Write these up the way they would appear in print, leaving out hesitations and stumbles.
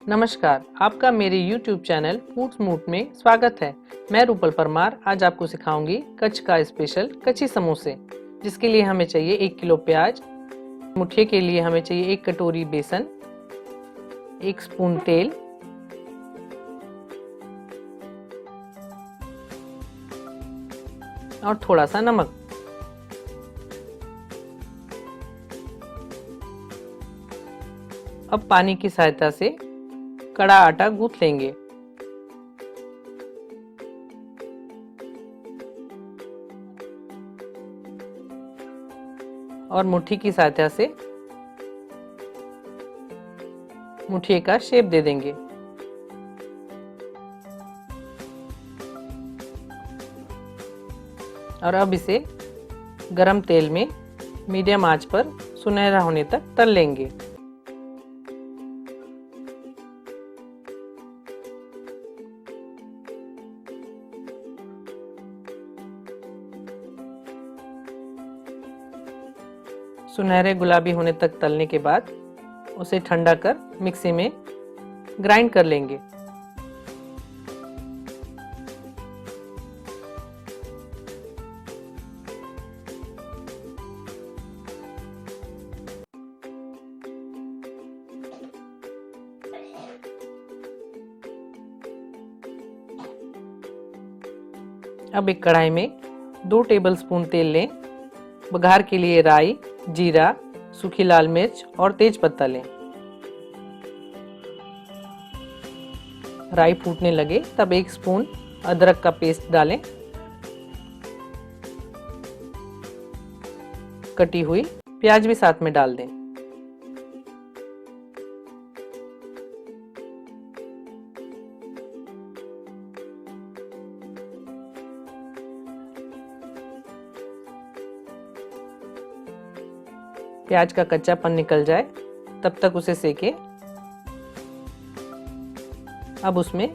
नमस्कार, आपका मेरे YouTube चैनल फूड्स मूड में स्वागत है। मैं रूपल परमार आज आपको सिखाऊंगी कच्छ का स्पेशल कच्ची समोसे, जिसके लिए हमें चाहिए 1 किलो प्याज। मुठिए के लिए हमें चाहिए 1 कटोरी बेसन, 1 स्पून तेल, और थोड़ा सा नमक। अब पानी की सहायता से कड़ा आटा गूंथ लेंगे। और मुट्ठी की सहायता से मुठिए का शेप दे देंगे। और अब इसे गरम तेल में मीडियम आंच पर सुनहरा होने तक तल लेंगे। सुनहरे गुलाबी होने तक तलने के बाद उसे ठंडा कर मिक्सी में ग्राइंड कर लेंगे। अब एक कढ़ाई में 2 टेबलस्पून तेल लें। बघार के लिए राई, जीरा, सूखी लाल मिर्च और तेज पत्ता लें। राई फूटने लगे तब 1 स्पून अदरक का पेस्ट डालें। कटी हुई प्याज भी साथ में डाल दें। प्याज का कच्चापन निकल जाए तब तक उसे सेकें। अब उसमें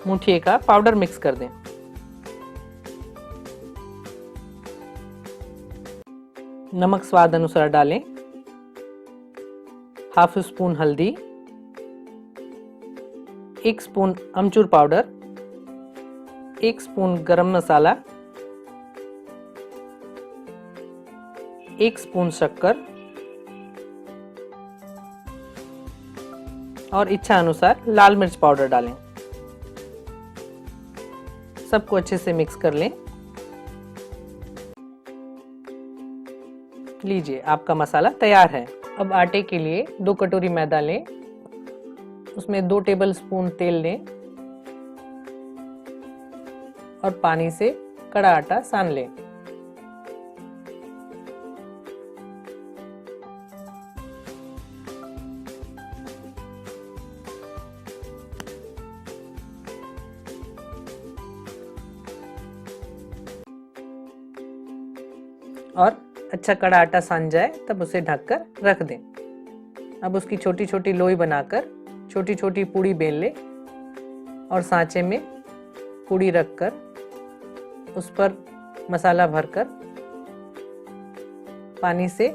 मुठिए का पाउडर मिक्स कर दें। नमक स्वाद अनुसार डालें। हाफ स्पून हल्दी, 1 स्पून अमचूर पाउडर, 1 स्पून गरम मसाला, 1 स्पून शक्कर और इच्छा अनुसार लाल मिर्च पाउडर डालें। सबको अच्छे से मिक्स कर लें। लीजिए, आपका मसाला तैयार है। अब आटे के लिए 2 कटोरी मैदा लें। उसमें 2 टेबलस्पून तेल लें और पानी से कड़ा आटा सान लें। और अच्छा कड़ा आटा सान जाए तब उसे ढककर रख दें। अब उसकी छोटी छोटी लोई बनाकर छोटी छोटी पूड़ी बेल लें और सांचे में पूड़ी रखकर उस पर मसाला भरकर पानी से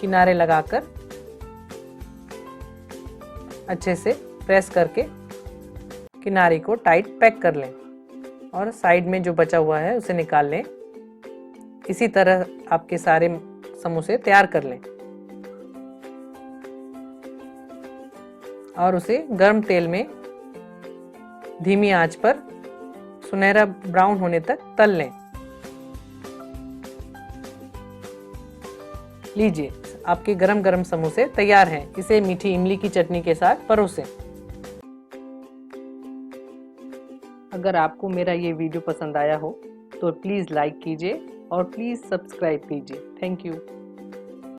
किनारे लगाकर अच्छे से प्रेस करके किनारे को टाइट पैक कर लें और साइड में जो बचा हुआ है उसे निकाल लें। इसी तरह आपके सारे समोसे तैयार कर लें और उसे गर्म तेल में धीमी आंच पर सुनहरा ब्राउन होने तक तल लें। लीजिए, आपके गरम गरम समोसे तैयार हैं। इसे मीठी इमली की चटनी के साथ परोसें। अगर आपको मेरा ये वीडियो पसंद आया हो तो प्लीज़ लाइक कीजिए और प्लीज़ सब्सक्राइब कीजिए। Thank you.